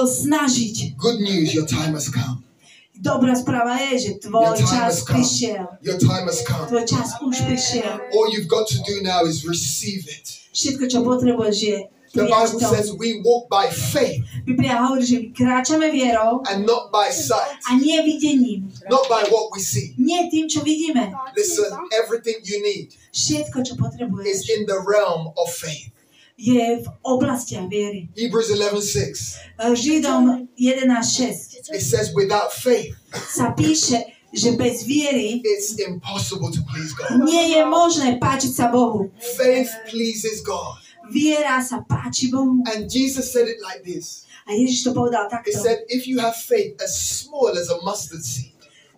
snažiť? Good news, your time has come. Dobrá správa je, že tvoj Your time čas has come. prišiel. Your time has come. Tvoj čas už prišiel. All you've got to do now is receive it. Všetko, čo potrebuješ, je The prijať Bible to. says we walk by faith Biblia hovorí, že my kráčame vierou and not by sight, a nie videním. not by what we see. Nie tým, čo vidíme. Listen, everything you need Všetko, čo is potrebuješ, in the realm of faith. je v oblastiach viery. Hebrews 11:6. Židom 11.6 It says without faith sa píše, že bez viery it's impossible to please God. nie je možné páčiť sa Bohu. Faith pleases God. Viera sa páči Bohu. And Jesus said it like this. A Ježiš to povedal He takto, said, if you have faith as small as a mustard seed,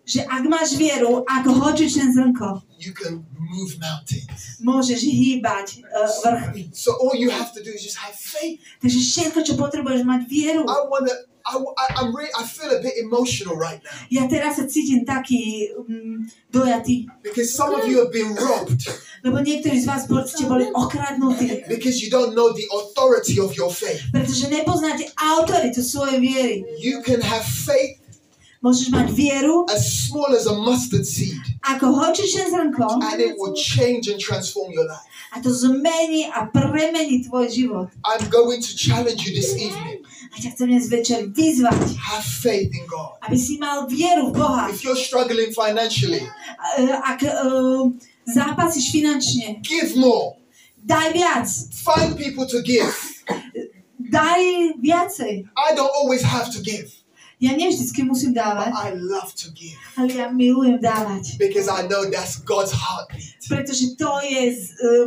že ak máš vieru ako horčičné zrnko, you can move mountains. môžeš hýbať vrchmi. So all you have to do is just have faith. Takže všetko, čo potrebuješ, mať vieru. I feel a bit emotional right now Ja teraz sa cítim taký dojatý, because some of you have been robbed lebo niektorí z vás ste boli okradnutí, because you don't know the authority of your faith. pretože nepoznáte autoritu svojej viery. You can have faith Môžeš mať vieru as small as a mustard seed ako horčičné zrnko and it will change and transform your life. a to zmení a premení tvoj život. I'm going to challenge you this evening. A ťa chcem dnes večer vyzvať, Have faith in God. aby si mal vieru v Boha. If you're struggling financially, Ak zápasíš finančne, give more. daj viac. Find people to give. Daj viacej. I don't always have to give, Ja nevždycky musím but dávať, I love to give ale ja milujem dávať. because I know that's God's heartbeat. Pretože to je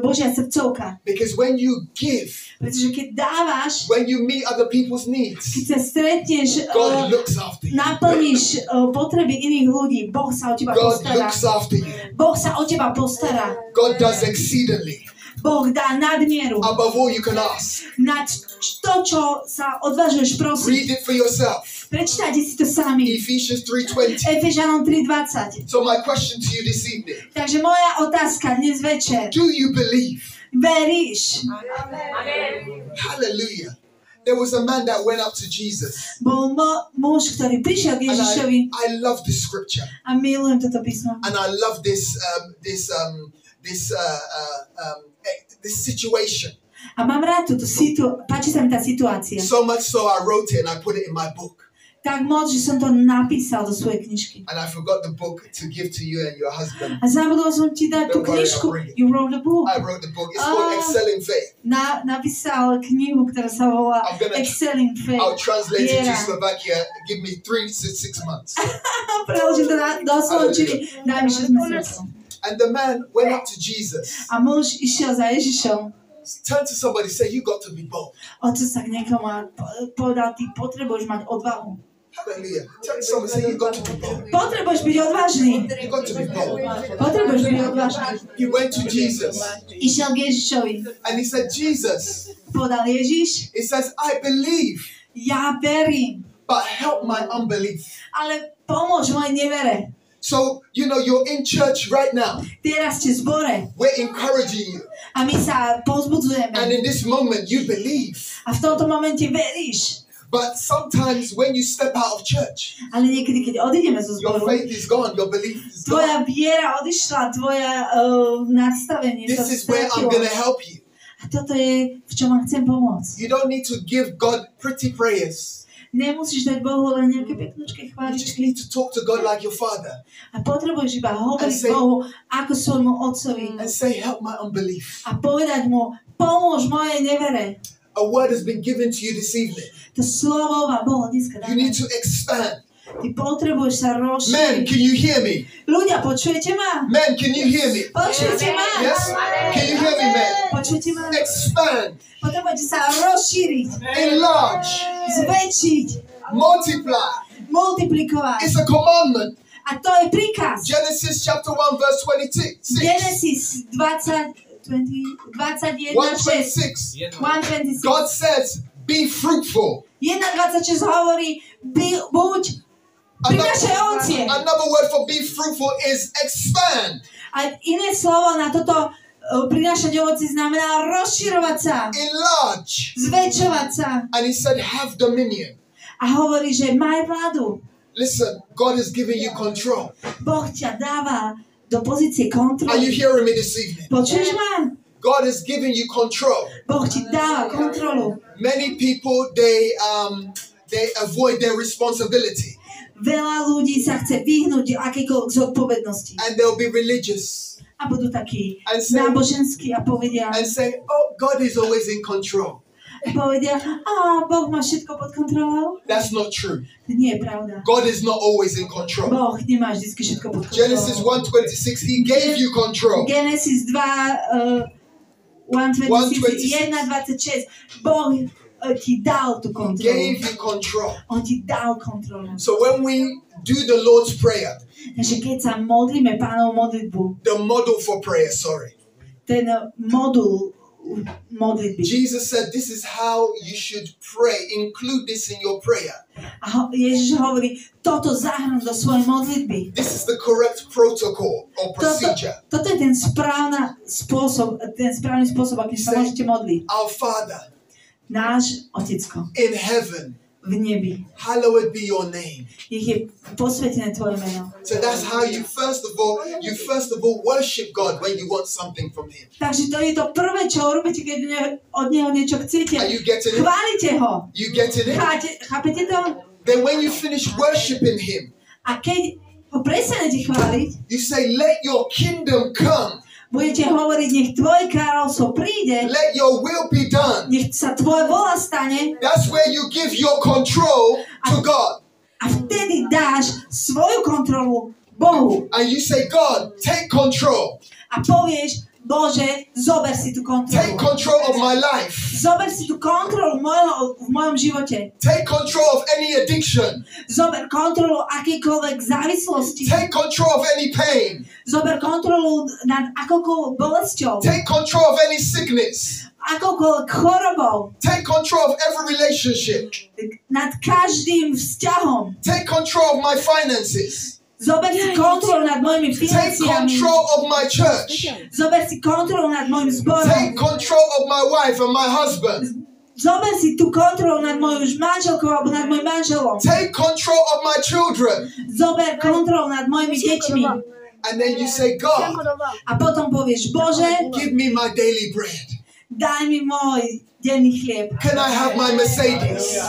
Božia srdcovka. Because when you give, Pretože keď dávaš, when you meet other people's needs, keď sa stretneš, God looks after you. naplníš potreby iných ľudí, Boh sa o teba God postará. looks after you. Boh sa o teba postará. God does exceedingly Boh dá nadmieru above all you can ask. nad to, čo sa odvážuješ prosiť. Read it for yourself. Prečítajte si to sami. Ephesians 3:20. Efežanom 3.20. So my question to you this evening, Takže moja otázka dnes večer. do you believe? Veríš? Hallelujah. There was a man that went up to Jesus. Bol muž, ktorý prišiel k And Ježišovi I love this scripture. a milujem toto písmo. And I love this situation. A mám rád túto páči sa mi tá situácia. So much so I wrote it and I put it in my book. Tak moc, že som to napísal do svojej knižky. And I forgot the book to give to you and your husband. A zabudol som ti dať tú Don't worry, knižku. I'll bring it. You wrote a book. I wrote the book. It's called Excelling Faith. Napísal knihu, ktorá sa volá I'm gonna- Excelling I'll Faith. translate it to Viera. Slovakia. Give me 3 to 6 months. Preložím to do slovenčiny. Daj mi 6 mesiacov. And the man went up to Jesus. A muž išiel za Ježišom. Turn to somebody, say, you got to be bold. Otec sa k niekomu a povedal, ty potrebuješ mať odvahu. Hallelujah. Turn to somebody, say, you got to be bold. Potrebuješ byť odvážny. You got to be bold. Potrebuješ byť odvážny. He went to Jesus Išiel k Ježišovi. and he said, Jesus, Povedal Ježiš, it says, I believe, ja verím, but help my unbelief. ale pomôž mojej nevere. So, you're in church right now. Teraz ste v zbore We're encouraging you. a my sa And povzbudzujeme. in this moment, you believe. A v tomto momente veríš. But sometimes when you step out of church, Ale niekedy, keď odídeme zo your zboru, faith is gone, your belief is tvoja gone. viera odišla, tvoja nadstavenie sa This is where I'm going to stratilo. help you. A toto je, v čom vám chcem pomôcť. You don't need to give God pretty prayers. Nemusíš dať Bohu len nejaké peknúčké You just chváličky. need to talk to God like your father A potrebuješ iba hovoriť And say- Bohu ako svojmu otcovi. and say, help my unbelief. A povedať mu, pomôž mojej nevere. A word has been given to you this evening. To slovo vám bolo dneska You dané. need to expand. Ty potrebuješ sa Men, rozšíriť. can you hear me? Ľudia, počujete ma? Men, can you hear me? Počujete ma? Yes? Can you hear me, men? Počujete ma? Expand, Potrebujete sa rozšíriť, enlarge, zväčšiť, multiply. multiplikovať. It's a commandment. A to je príkaz. Genesis chapter 1 verse 26. Genesis 21, 6. 126. 1:26. God says, be fruitful. 1:26 hovorí, buď prinášaj ovocie. Another word for be fruitful is expand, A iné slovo na toto prinášať ovocie znamená rozširovať sa, enlarge. zväčšovať sa. And he said, have dominion. A hovorí, že maj vládu. Listen, God is giving you control. Boh ťa dáva do pozície Are you kontroly. hearing me this evening? Počuješ ma? God is giving you control. Boh ti dáva kontrolu. Many people, they avoid their responsibility Veľa ľudí sa chce vyhnúť akejkoľvek zodpovednosti. and they'll be religious A budú takí And say- náboženskí a povedia, and say, oh, God is always in control. Boh má všetko pod kontrolou. That's not true. To nie je pravda. God is not always in control. Boh nemá vždy všetko pod Genesis kontrolou. 1:26, he gave you control. Genesis 2, 1:26, 1:26. Boh ti dal tú He kontrolu. gave you control. On ti dal kontrolu. So when we do the Lord's Prayer, Takže keď sa modlíme Pánovu modlitbu, the model for prayer, ten modul modlitby. Jesus said this is how you should pray. Include this in your prayer. A Ježiš hovorí, toto zahrnúť do svojej modlitby. This is the correct protocol or procedure. Toto je ten správny spôsob, akým sa môžete modliť. Our Father Náš Otecko in heaven, v nebi. hallowed be your name. Nech je posvetené tvoje meno. So that's how you first of all worship God when you want something from him. Takže to je to prvé, čo urobíte, keď od neho niečo chcete. Are you getting it? Chválite ho. You getting it? Chápete to? Then when you finish worshiping him, A keď ho prestanete chváliť, you say, let your kingdom come. budete hovoriť, nech tvoje kráľovstvo príde, Let your will be done. nech sa tvoja vola stane That's where you give your control to God. a vtedy dáš svoju kontrolu Bohu. And you say, God, take control. A povieš, Bože, zober si tú Take kontrolu. control of my life. Zober si tú kontrolu v mojom živote. Take control of any addiction. Zober kontrolu akejkoľvek závislosti. Take control of any pain. Zober kontrolu nad akoukoľvek bolesťou. Take control of any sickness. Akoukoľvek chorobou. Take control of every relationship. Nad každým vzťahom. Take control of my finances. Zober si kontrolu nad mojimi Take financiami. control of my church. Zober si kontrolu nad mojim Take zborom. control of my wife and my husband. Zober si tú kontrolu nad mojou manželkou alebo nad mojim manželom. Take control of my children. Zober kontrolu nad mojimi deťmi. And then you say, God, A potom povieš, Bože, give me my daily bread. daj mi môj denný chlieb. Can I have my Mercedes?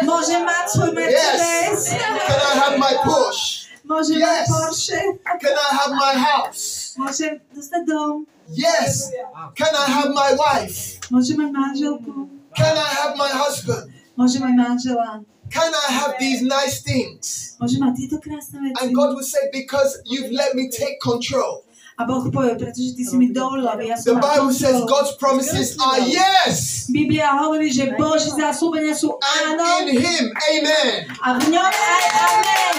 Môžem mať svoj Mercedes? Yes. Can I have my Porsche? Môžem Yes. mať Porsche? Can I have my house? Môžem dostať dom? Yes. Can I have my wife? Môžem mať manželku? Can I have my husband? Môžem mať manžela? Can I have these nice things? Môžem mať tieto krásne veci? And God will say, because you've let me take control. A Boh povie, pretože ty si mi dovolil, aby ja The som mal Bible says kontrolu. God's promises are yes. Biblia hovorí, že Boží záslúbenia sú And áno in him, amen. a v ňom aj amen.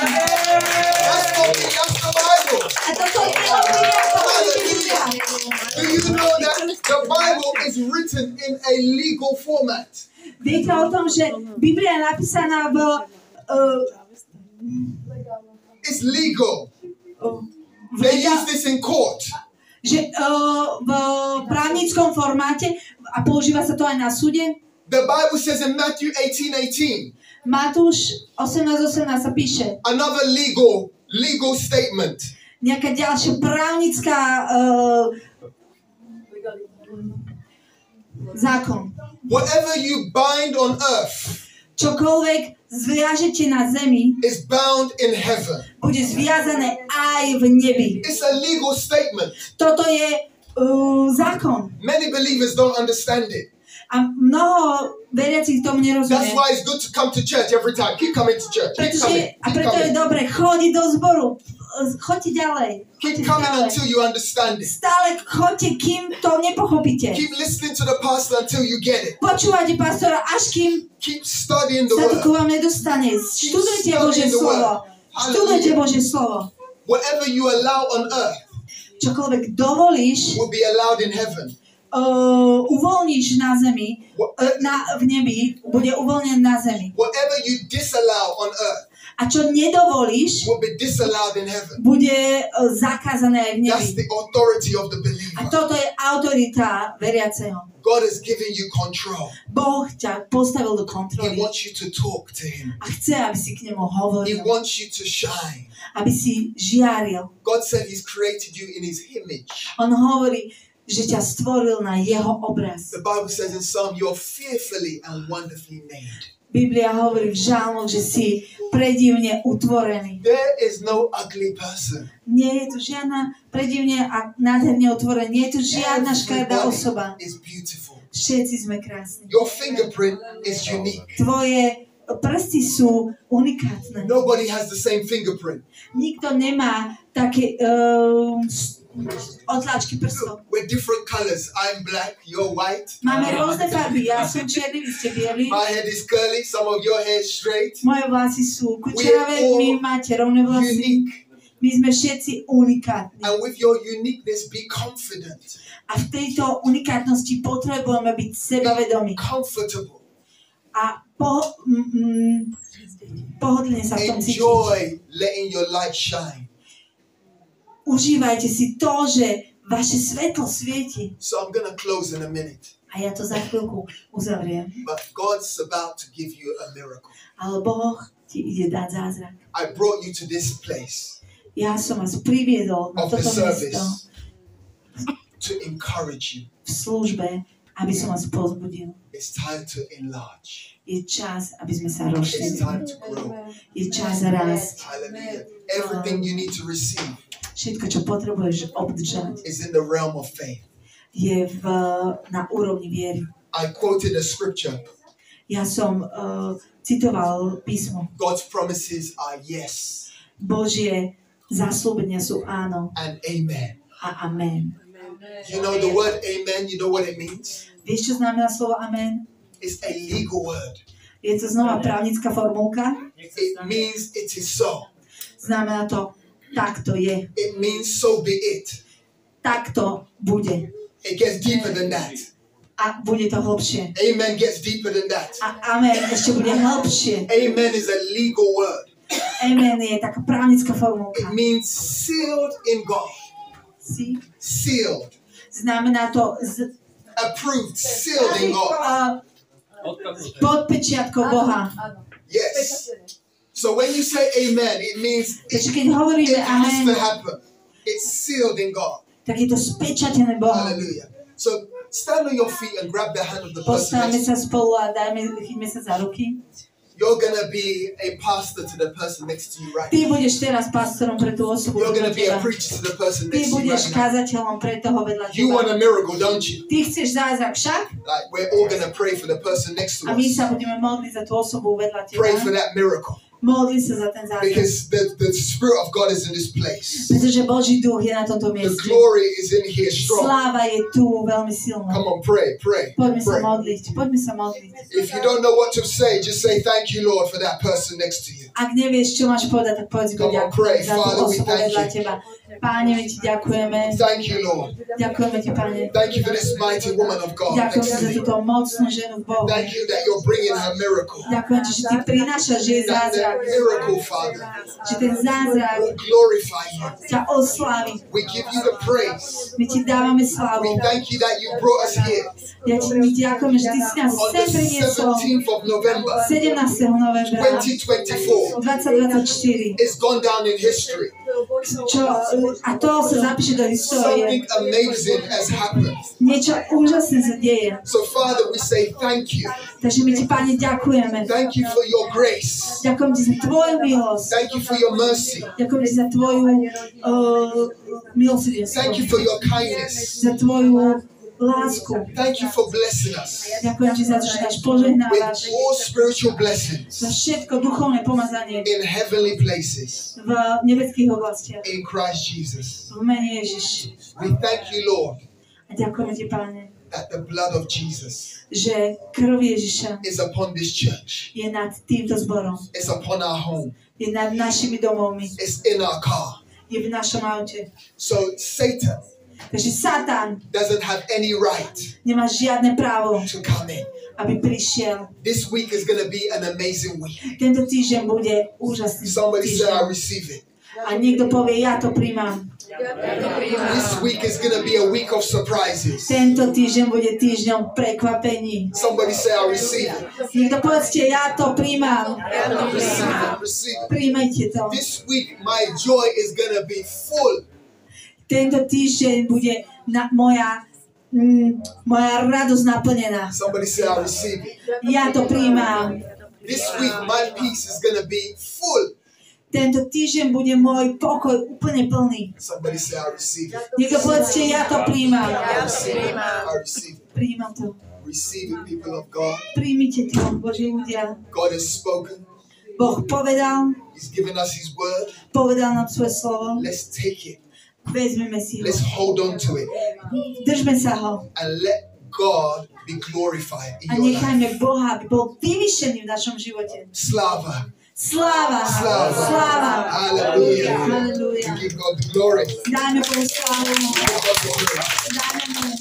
That's the Bible. A toto je Biblia, to hovorí Biblia. Do you know that the Bible is written in a legal format? Viete o tom, že Biblia je napísaná v It's legal. They use this in court. že v právnickom formáte a používa sa to aj na súde. The Bible says in Matthew 18:18. Matúš 18:18 sa píše. Another legal statement. Nejaká ďalšia právnická zákon. Whatever you bind on earth Čokoľvek zviažete na zemi, is bound in heaven. bude zviazané aj v nebi. It's a legal statement. Toto je zákon. Many believers don't understand it. A mnoho veriacich tomu That's nerozumie. why it's good to come to church every time. Keep coming to church. Preto je dobre chodiť do zboru. Choďte ďalej. Keep coming until you understand it. Stále choďte, kým to nepochopíte. Keep listening to the pastor until you get it. Počúvajte pastora, až kým Keep studying the sa to k word. vám nedostane. Študujte Božie slovo. Študujte Božie slovo. Whatever you allow on earth Čokoľvek dovolíš, will be allowed in heaven. uvoľníš na zemi, v nebi, bude uvoľnené na zemi. Whatever you disallow on earth A čo nedovolíš, will be disallowed in heaven. bude zakázané aj v That's nebi. the authority of the A believer. toto je autorita veriaceho. God has given you control. Boh ťa postavil do He kontroly wants you to talk to him. a chce, aby si k nemu He hovoril, wants you to shine. aby si žiaril. God said he's created you in his image. On hovorí, že ťa stvoril na jeho obraz. The Bible says in Psalm, you're fearfully and wonderfully made. Biblia hovorí v žalmoch, že si predivne utvorený. There is no ugly person. Nie je tu žiadna predivne a nádherne utvorená. Nie je tu žiadna škaredá osoba. Everybody is beautiful. Všetci sme krásni. Your fingerprint is unique. Tvoje prsty sú unikátne. Nobody has the same fingerprint. Nikto nemá také otlačky prstov. We're different colors. I'm black, you're white. Máme rôzne farby. Ja som čierny, vy ste bieli. My head is curly, some of your hair is straight. Moje vlasy sú kučeravé, vy máte rovné vlasy. Unique. My sme všetci unikátni. And with your uniqueness, be confident, A v tejto unikátnosti potrebujeme byť sebavedomí. comfortable. A pohodlne sa v tom cítiť. Enjoy letting your light shine. Užívajte si to, že vaše svetlo svieti. So I'm going to close in a minute. A ja to za chvíľku uzavriem. But God's about to give you a miracle. Ale Boh ti ide dať zázrak. I brought you to this place Ja som vás priviedol na of the toto service miesto to encourage you. v službe, aby som vás povzbudil. It's time to enlarge. Je čas, aby sme sa It's rozšírili. time to grow. Je čas rásť. Hallelujah. Everything you need to receive Všetko, čo potrebuješ obdržať, is in the realm of faith. je na úrovni viery. I quoted a scripture. Ja som citoval písmo. God's promises are yes Božie zasľúbenia sú áno and amen. a amen. You know the word amen, you know what it means? Vieš, čo znamená slovo amen? It's a legal word. Je to znova právnická formulka. It means it is so. Znamená to, tak to je. It means so be it. Tak to bude. It gets deeper than that. A bude to hlbšie. Amen gets deeper than that. A amen ešte bude hlbšie. Amen is a legal word. Amen je taká právnická formulka. It means sealed in God. Si? Sealed. Znamená to Approved. Sealed in God. pod pečiatkou Boha. Yes. So when you say amen, it means Takže keď hovoríme it has amen, to happen. It's sealed in God. tak je to spečatené Bohom. Hallelujah. So stand on your feet and grab the hand of the person Postavme next sa to you. spolu a chyťme sa za ruky. You're going to be a pastor to the person next to you right Ty now. budeš teraz pastorom pre tú osobu You're going vedľa to be a teba. preacher to the person Ty next to you budeš right now. kazateľom pre toho vedľa You want teba. a miracle, don't you? Ty chceš zázrak však? Like we're all going to pray for the person next to A my us. sa budeme modliť za tú osobu vedľa teba. Pray for that miracle. Modli sa za ten zázrak. Because the Spirit of God is in this place. Pretože Boží duch je na tomto The mieste. glory is in here strong. Sláva je tu veľmi silná. Come on, pray, pray, Poďme sa pray. modliť. Poďme sa modliť. If you don't know what to say, just say thank you, Lord, for that person next to you. Ak nevieš, čo máš povedať, tak povedz Come on, pray. ďakujem za tú Father, we osobu thank vedľa you. teba. Páne, my ti ďakujeme. Thank you, Lord. Ďakujeme ti, Pane. Thank you for this mighty woman of God. Ďakujem ti za túto mocnú ženu v Bohu. Thank you that you're bringing her miracle. Ďakujem ti, že ty prinášaš jej That zázrak. miracle, Father, Že ten zázrak will glorify you. ťa oslávi. We give you the praise. My ti dávame slavu. We thank you that you brought us here My ti ďakujeme, že ty si nás on sem the priniesol 17th of November, 17. novembra 2024. 2024. It's gone down in history. A to sa zapíše do histórie. Something amazing has happened. Niečo úžasné sa deje. So, Father, we say thank you. Takže my ti, Pane, ďakujeme. Thank you for your grace. Ďakujem ti za tvoju milosť. Thank you for your mercy. Ďakujem ti za tvoju milosrdenstvo. Thank you for your kindness. Za tvoju lásku. Thank you for blessing us Ďakujem ti za to, že nás with požehnávaš. all spiritual blessings Za všetko duchovné pomazanie in heavenly places v nebeských oblastiach. in Christ Jesus. V mene Ježiš. We thank you, Lord, A ďakujeme ti, Pane, that the blood of Jesus že krv Ježiša is upon this church. je nad týmto zborom. It's upon our home. Je nad našimi domovmi. It's in our car. Je v našom aute. So Satan Takže Satan doesn't have any right nemá žiadne právo, to come in. aby prišiel. This week is going to be an amazing week. Tento týždeň bude úžasný Somebody say, I týždeň. receive it. A niekto povie, ja to príjmam. This week is going to be a week of surprises. Tento týždeň bude týždňom prekvapení. Somebody say, I receive it. Niekto povedzte, ja to príjmam. Receive it. Receive it. Príjmajte to. This week, my joy is going to be full. Tento týždeň bude moja radosť naplnená. Somebody say, I receive it. Ja to príjmam. This week, my peace is going to be full. Tento týždeň bude môj pokoj úplne plný. Somebody say, I receive it. Niekto povedzte, ja to príjmam. I receive it. I receive it. Príjmam to. Receive it, people of God. Príjmite to, Boží ľudia. God has spoken. Boh povedal, He's given us His word. povedal nám svoje slovo. Let's take it. Vezmeme si ho. Let's hold on to it. Držme sa ho. And let God be glorified A in your life. nechajme Boha, aby bol vyvyšený v našom živote. Slava. Sláva. Slava. Sláva. Hallelujah. Hallelujah. To give God the glory. Dajme Bohu slávu. Give God the glory. Dajme mu